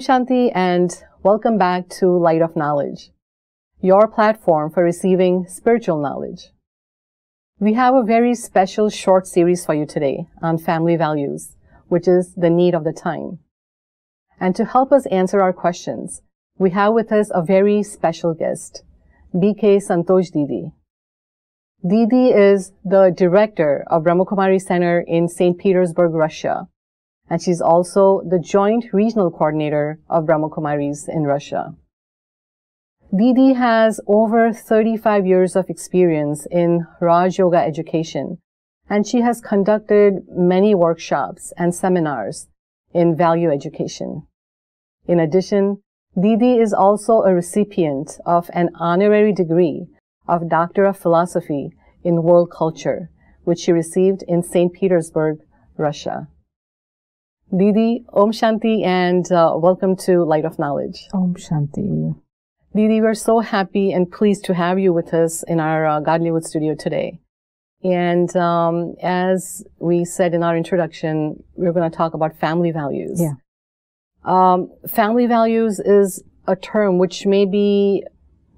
Shanti and welcome back to Light of Knowledge, your platform for receiving spiritual knowledge. We have a very special short series for you today on family values, which is the need of the time. And to help us answer our questions, we have with us a very special guest, BK.Santhosh Didi. Didi is the director of Brahma Kumaris Center in St. Petersburg, Russia. And she's also the joint regional coordinator of Brahma Kumaris in Russia. Didi has over 35 years of experience in Rajyoga education, and she has conducted many workshops and seminars in value education. In addition, Didi is also a recipient of an honorary degree of Doctor of Philosophy in World Culture, which she received in St. Petersburg, Russia. Didi, Om Shanti, and welcome to Light of Knowledge. Om Shanti. Didi, we're so happy and pleased to have you with us in our Godlywood studio today. And as we said in our introduction, we're going to talk about family values. Yeah. Family values is a term which may be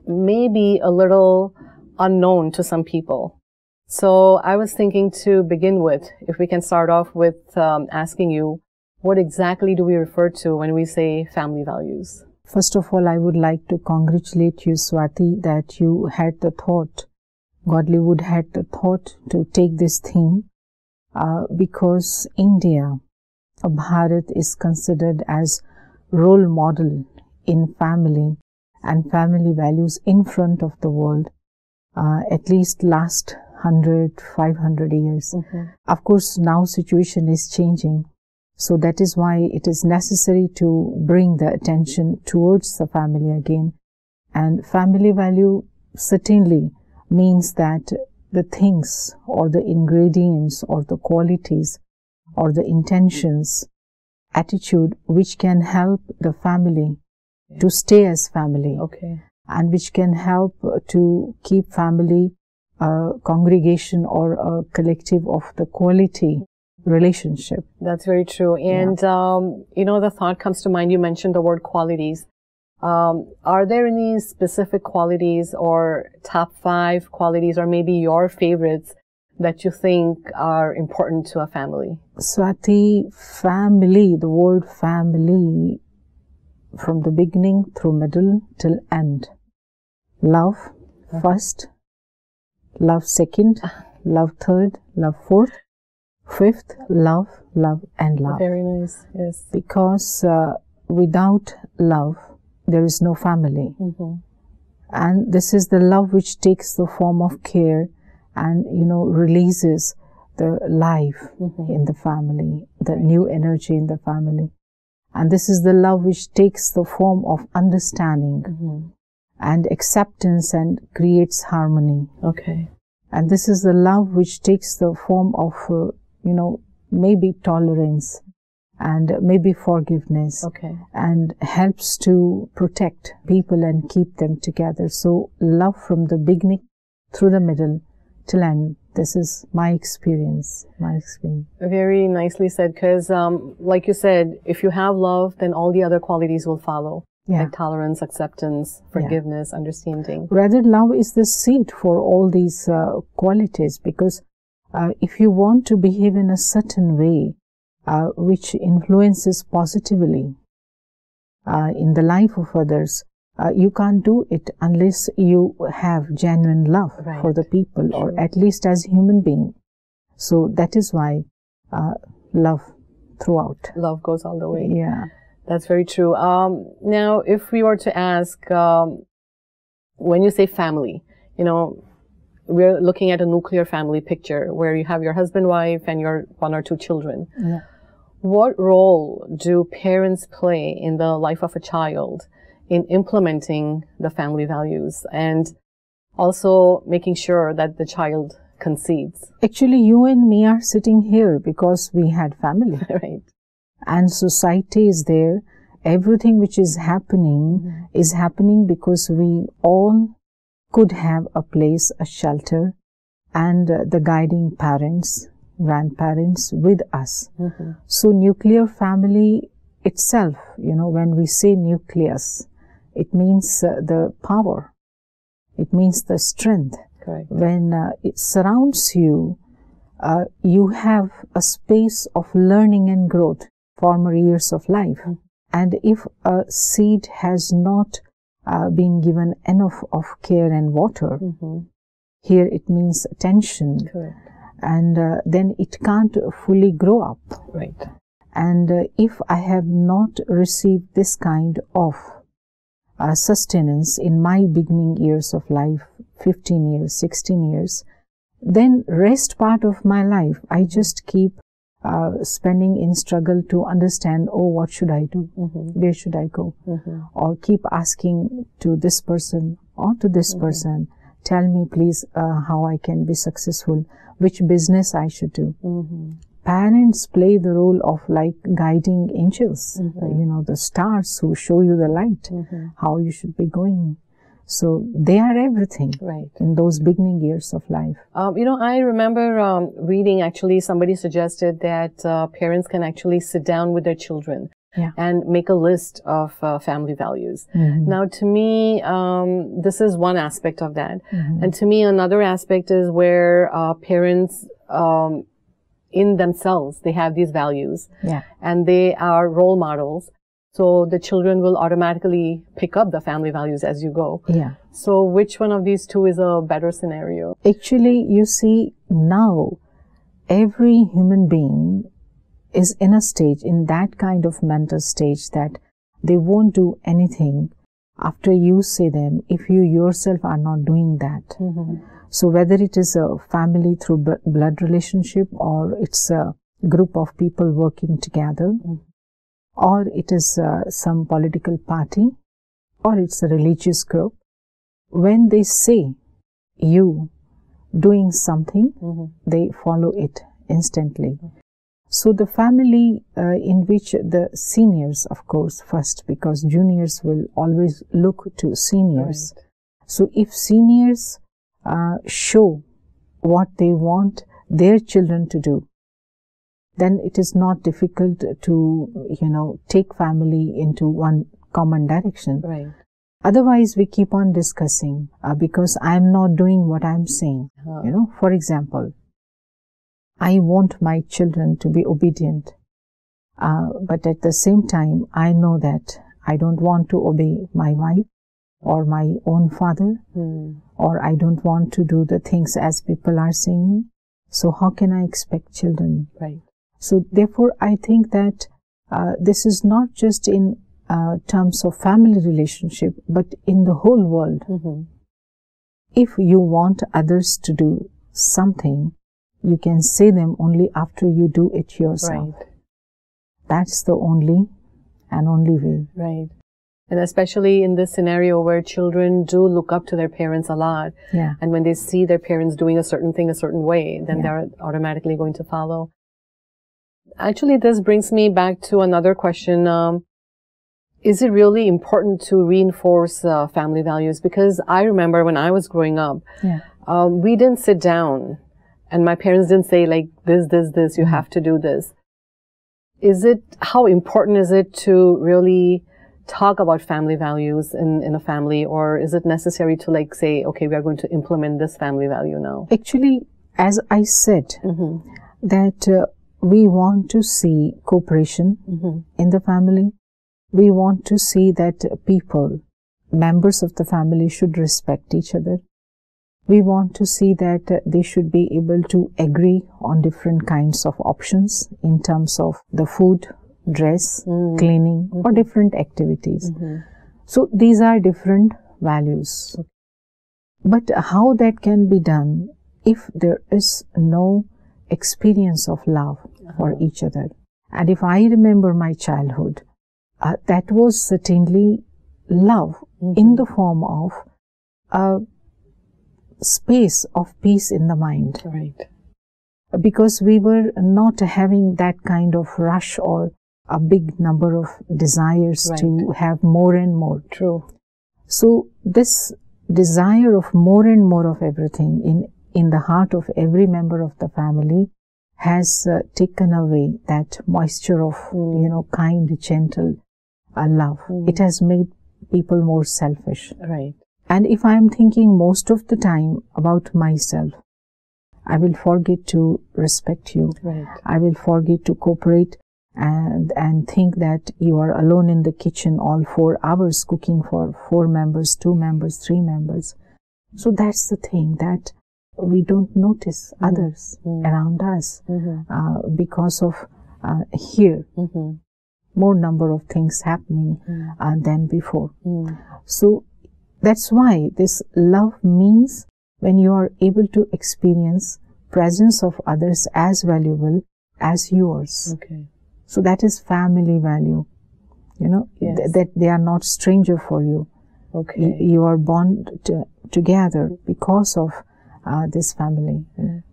a little unknown to some people. So I was thinking to begin with, if we can start off with asking you, what exactly do we refer to when we say family values? First of all, I would like to congratulate you, Swati, that you had the thought, Godlywood had the thought to take this theme because India, Bharat, is considered as role model in family and family values in front of the world, at least last 100, 500 years. Mm-hmm. Of course, now situation is changing. So that is why it is necessary to bring the attention towards the family again. And family value certainly means that the things or the ingredients or the qualities or the intentions, attitude which can help the family to stay as family. Okay. And which can help to keep family a congregation or a collective of the quality relationship. That's very true. And, the thought comes to mind, you mentioned the word qualities. Are there any specific qualities or top 5 qualities or maybe your favorites that you think are important to a family? Swati, family, the word family, from the beginning through middle till end. Love first, love second, love third, love fourth. Fifth, love, and love. Very nice, yes. Because without love, there is no family. Mm-hmm. And this is the love which takes the form of care and, releases the life in the family, the new energy in the family. And this is the love which takes the form of understanding and acceptance and creates harmony. Okay. And this is the love which takes the form of maybe tolerance and maybe forgiveness. Okay. And helps to protect people and keep them together. So love from the beginning through the middle till end. This is my experience. Very nicely said, because like you said, if you have love, then all the other qualities will follow. Yeah. Like tolerance, acceptance, forgiveness, understanding. Rather, love is the seed for all these qualities, because if you want to behave in a certain way which influences positively in the life of others, you can't do it unless you have genuine love for the people, or at least as human being. So that is why love throughout. Love goes all the way. Yeah. That's very true. Now, if we were to ask, when you say family, we're looking at a nuclear family picture where you have your husband, wife, and your 1 or 2 children. Yeah. What role do parents play in the life of a child in implementing the family values and also making sure that the child concedes? Actually, you and me are sitting here because we had family. Right. And society is there. Everything which is happening is happening because we all could have a place, a shelter, and the guiding parents, grandparents with us. So nuclear family itself, when we say nucleus, it means the power. It means the strength. Correct. When it surrounds you, you have a space of learning and growth, former years of life. And if a seed has not been given enough of care and water, here it means attention. Correct. And then it can't fully grow up. Right. And if I have not received this kind of sustenance in my beginning years of life, 15 years, 16 years, then rest part of my life, I just keep spending in struggle to understand, what should I do? Where should I go? Or keep asking to this person or to this person, tell me please how I can be successful, which business I should do. Parents play the role of like guiding angels, the stars who show you the light, how you should be going. So they are everything in those beginning years of life. I remember reading, actually, somebody suggested that parents can actually sit down with their children and make a list of family values. Now, to me, this is one aspect of that. And to me, another aspect is where parents, in themselves, they have these values and they are role models. So the children will automatically pick up the family values as you go. So which one of these two is a better scenario? Actually, you see, now every human being is in a stage, in that kind of mental stage, that they won't do anything after you say them if you yourself are not doing that. So whether it is a family through blood relationship, or it's a group of people working together, or it is some political party, or it's a religious group, when they say you doing something, they follow it instantly. So the family in which the seniors, of course, first, because juniors will always look to seniors. So if seniors show what they want their children to do, then it is not difficult to, take family into one common direction. Otherwise, we keep on discussing because I am not doing what I am saying. For example, I want my children to be obedient, but at the same time, I know that I don't want to obey my wife or my own father, or I don't want to do the things as people are saying me. So how can I expect children? So therefore, I think that this is not just in terms of family relationship, but in the whole world. If you want others to do something, you can say them only after you do it yourself. That's the only and only way. And especially in this scenario where children do look up to their parents a lot, and when they see their parents doing a certain thing a certain way, then they're automatically going to follow. Actually, this brings me back to another question. Is it really important to reinforce family values? Because I remember when I was growing up, we didn't sit down and my parents didn't say like this, you have to do this. How important is it to really talk about family values in a family, or is it necessary to like say, okay, we are going to implement this family value now? Actually, as I said, that we want to see cooperation in the family. We want to see that people, members of the family, should respect each other. We want to see that they should be able to agree on different kinds of options in terms of the food, dress, cleaning, or different activities. So these are different values. But how that can be done if there is no experience of love for each other? And if I remember my childhood, that was certainly love in the form of a space of peace in the mind. Because we were not having that kind of rush or a big number of desires to have more and more. So this desire of more and more of everything in the heart of every member of the family has taken away that moisture of, kind, gentle love. It has made people more selfish. Right. And if I am thinking most of the time about myself, I will forget to respect you. Right. I will forget to cooperate and think that you are alone in the kitchen all 4 hours cooking for 4 members, 2 members, 3 members. So that's the thing, that we don't notice others around us because of here more number of things happening than before. So that's why this love means when you are able to experience presence of others as valuable as yours. Okay. So that is family value. That they are not stranger for you. Okay. You are bonded together because of this family.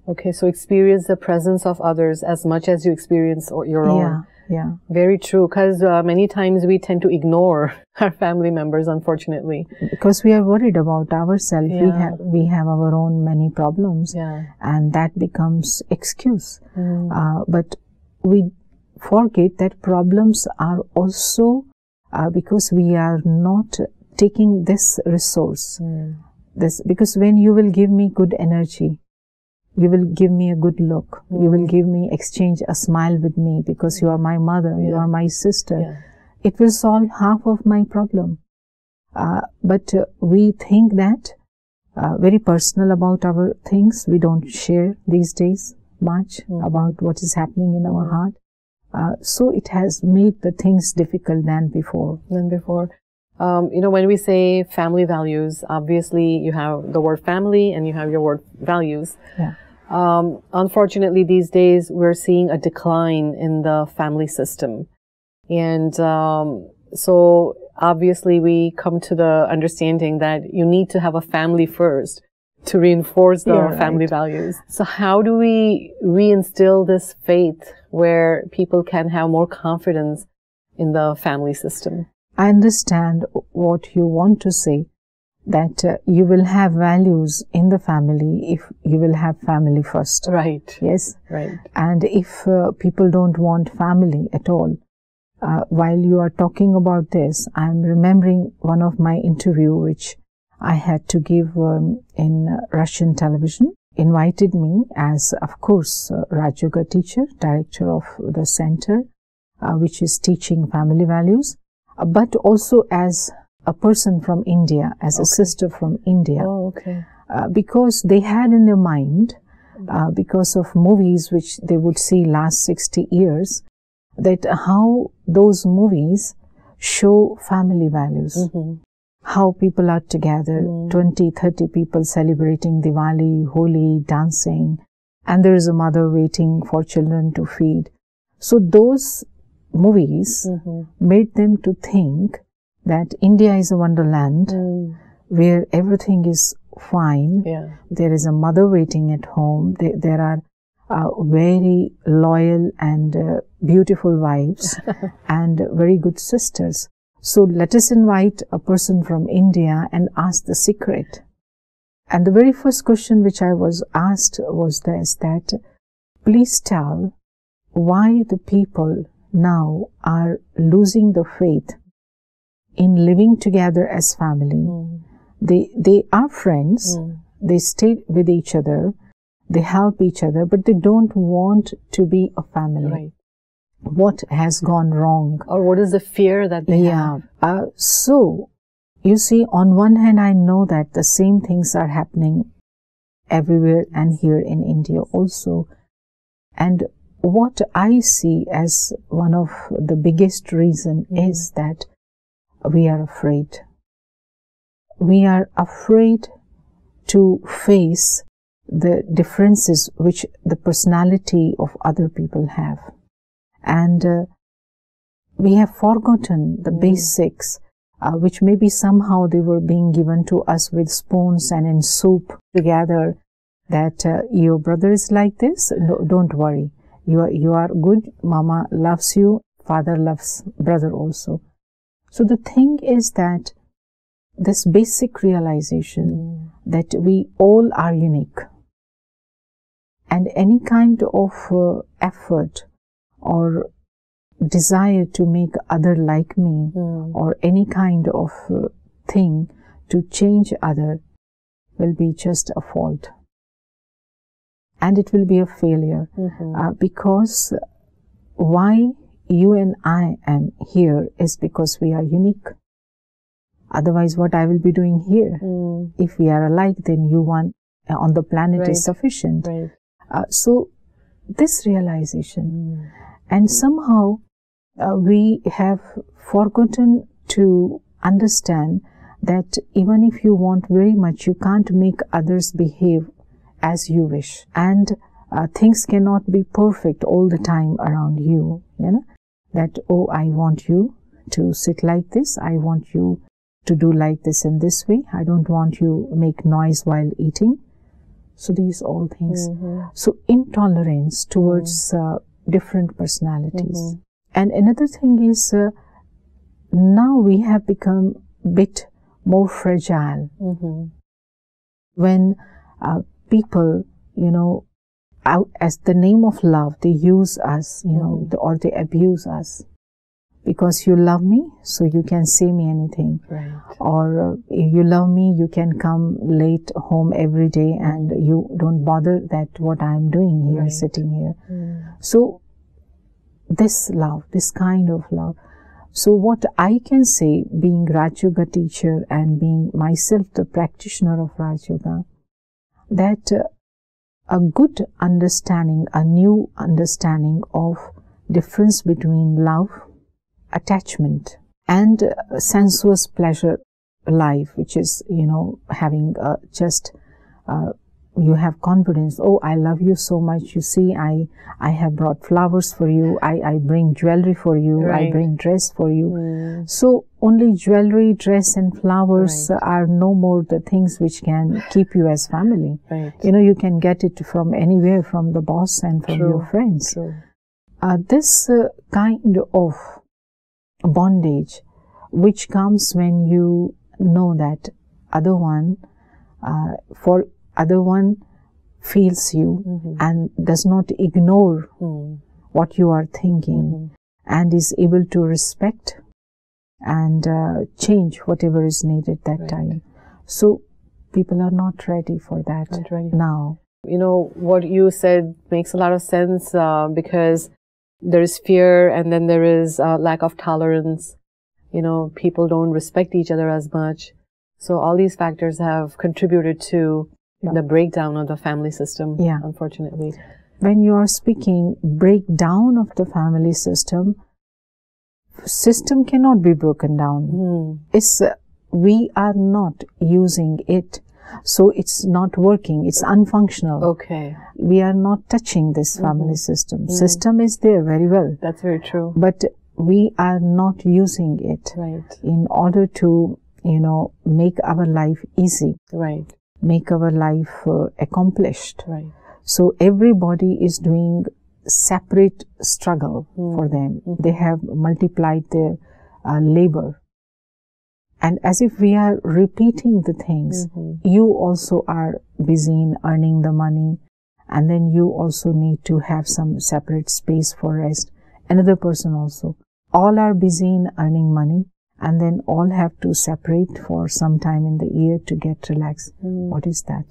Okay, so experience the presence of others as much as you experience your own. Yeah. Very true, because many times we tend to ignore our family members, unfortunately. Because we are worried about ourselves. Yeah. We have our own many problems. Yeah. And that becomes excuse. But we forget that problems are also because we are not taking this resource. Because when you will give me good energy, you will give me a good look, you will give me, exchange a smile with me because you are my mother, you are my sister. It will solve half of my problem. But we think that very personal about our things. We don't share these days much about what is happening in our heart. So it has made the things difficult than before. When we say family values, obviously you have the word family and you have your word values. Yeah. Unfortunately, these days we're seeing a decline in the family system. And so obviously we come to the understanding that you need to have a family first to reinforce the family values. So how do we reinstill this faith where people can have more confidence in the family system? I understand what you want to say, that you will have values in the family if you will have family first. Right. Yes. Right. And if people don't want family at all, while you are talking about this, I'm remembering one of my interview which I had to give in Russian television. Invited me as, of course, Rajyoga teacher, director of the center, which is teaching family values, but also as a person from India, as a sister from India. Because they had in their mind, because of movies which they would see last 60 years, that how those movies show family values. How people are together, 20, 30 people celebrating Diwali, Holi, dancing, and there is a mother waiting for children to feed. So those movies made them to think that India is a wonderland where everything is fine. There is a mother waiting at home. There are very loyal and beautiful wives and very good sisters. So let us invite a person from India and ask the secret. And the very first question which I was asked was this, that please tell why the people now are losing the faith in living together as family. They are friends, they stay with each other, they help each other, but they don't want to be a family. Right. What has gone wrong? Or what is the fear that they have? So, you see, on one hand, I know that the same things are happening everywhere and here in India also. And what I see as one of the biggest reason is that we are afraid. We are afraid to face the differences which the personality of other people have. And we have forgotten the basics, which maybe somehow they were being given to us with spoons and in soup together, that your brother is like this, no, don't worry. You are good, mama loves you, father loves brother also. So the thing is that this basic realization that we all are unique. And any kind of effort or desire to make other like me, or any kind of thing to change other will be just a fault. And it will be a failure, because why you and I am here is because we are unique. Otherwise, what I will be doing here? If we are alike, then you one on the planet is sufficient. So this realization, and somehow we have forgotten to understand that even if you want very much, you can't make others behave as you wish, and things cannot be perfect all the time around you, you know, that, oh, I want you to sit like this, I want you to do like this in this way, I don't want you make noise while eating. So these all things. So intolerance towards different personalities. And another thing is, now we have become a bit more fragile. When people, you know, out as the name of love, they use us, you know, or they abuse us. Because you love me, so you can say me anything. Or if you love me, you can come late home every day and you don't bother that what I am doing here, sitting here. So this love, this kind of love. So what I can say, being Rajyoga teacher and being myself the practitioner of Rajyoga, that a good understanding, a new understanding of difference between love, attachment, and sensuous pleasure life, which is, you know, having you have confidence. Oh, I love you so much. You see, I have brought flowers for you. I bring jewelry for you. I bring dress for you. So only jewelry, dress, and flowers are no more the things which can keep you as family. You know, you can get it from anywhere, from the boss and from your friends. This kind of bondage, which comes when you know that other one, for other one feels you and does not ignore what you are thinking, and is able to respect and change whatever is needed that time. So people are not ready for that now. You know, what you said makes a lot of sense, because there is fear, and then there is lack of tolerance. You know, people don't respect each other as much. So all these factors have contributed to the breakdown of the family system, unfortunately. When you are speaking breakdown of the family system cannot be broken down. It's we are not using it, so it's not working. It's unfunctional. We are not touching this family system. System is there very well. That's very true. But we are not using it in order to, you know, make our life easy. Make our life accomplished. So everybody is doing separate struggle for them. They have multiplied their labor. And as if we are repeating the things, you also are busy in earning the money, and then you also need to have some separate space for rest. Another person also. All are busy in earning money, and then all have to separate for some time in the year to get relaxed. What is that?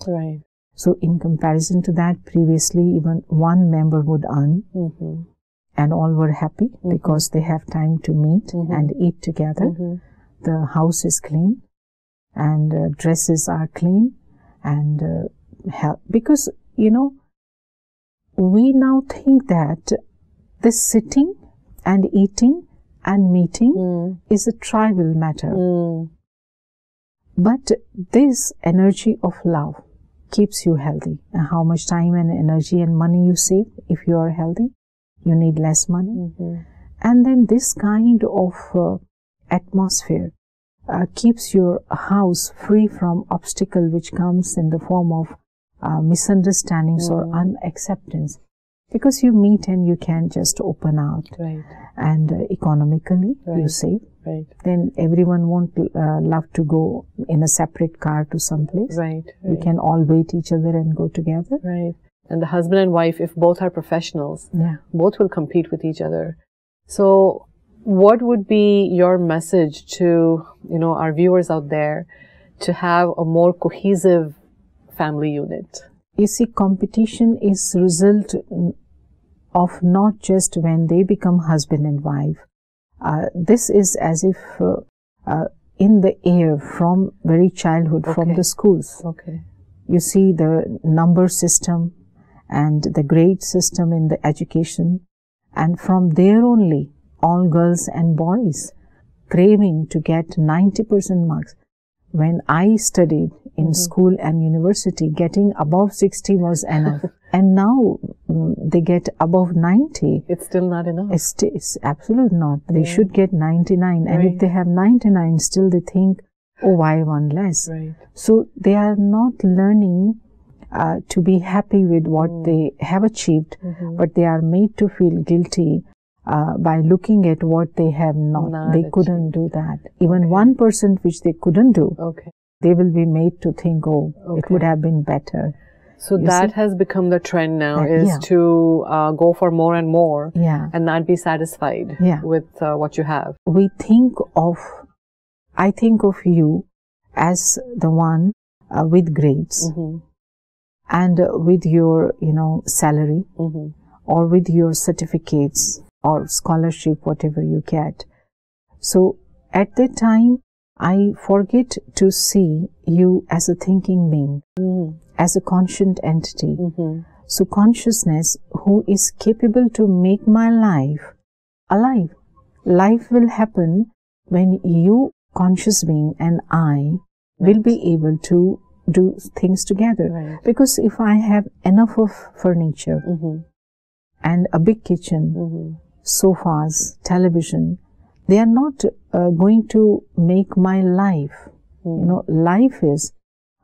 So in comparison to that, previously even one member would earn, and all were happy because they have time to meet and eat together. The house is clean, and dresses are clean, and because, you know, we now think that this sitting and eating and meeting is a trivial matter. But this energy of love keeps you healthy. And how much time and energy and money you save if you are healthy? You need less money. And then this kind of atmosphere keeps your house free from obstacle which comes in the form of misunderstandings or unacceptance. Because you meet and you can just open out, and economically you save. Then everyone won't love to go in a separate car to some place. You can all wait each other and go together. And the husband and wife, if both are professionals, both will compete with each other. So what would be your message to, our viewers out there to have a more cohesive family unit? You see, competition is result of not just when they become husband and wife. This is as if in the air from very childhood, from the schools. You see the number system and the grade system in the education, and from there only all girls and boys craving to get 90% marks. When I studied in school and university, getting above 60 was enough. And now they get above 90. It's still not enough. It's absolutely not. They should get 99. And if they have 99, still they think, oh, why one less? So they are not learning to be happy with what they have achieved, but they are made to feel guilty by looking at what they have not. They couldn't do that. Even 1% which they couldn't do, they will be made to think, oh, it would have been better. So that has become the trend now, is to go for more and more and not be satisfied with what you have. I think of you as the one with grades and with your, salary or with your certificates or scholarship, whatever you get. So at that time, I forget to see you as a thinking being, as a conscient entity. So consciousness who is capable to make my life alive. Life will happen when you, conscious being, and I will be able to do things together. Because if I have enough of furniture and a big kitchen, sofas, television, they are not going to make my life. Life is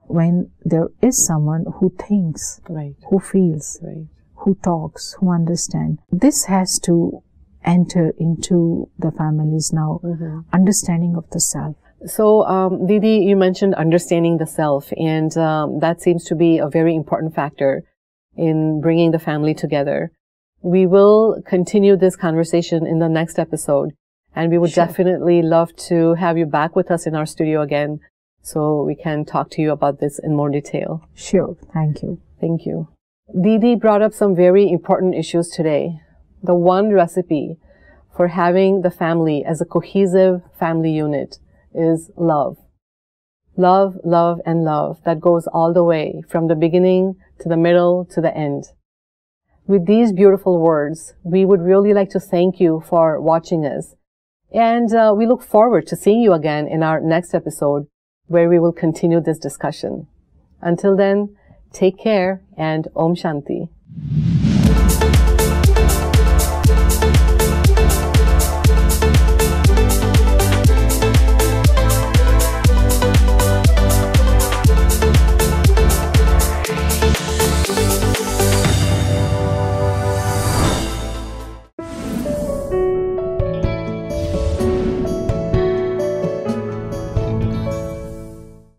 when there is someone who thinks, who feels, who talks, who understands. This has to enter into the families now, understanding of the self. So, Didi, you mentioned understanding the self, and that seems to be a very important factor in bringing the family together. We will continue this conversation in the next episode, and we would definitely love to have you back with us in our studio again so we can talk to you about this in more detail. Sure. Thank you. Thank you. Didi brought up some very important issues today. The one recipe for having the family as a cohesive family unit is love. Love, love, and love that goes all the way from the beginning to the middle to the end. With these beautiful words, we would really like to thank you for watching us. And we look forward to seeing you again in our next episode, where we will continue this discussion. Until then, take care and Om Shanti.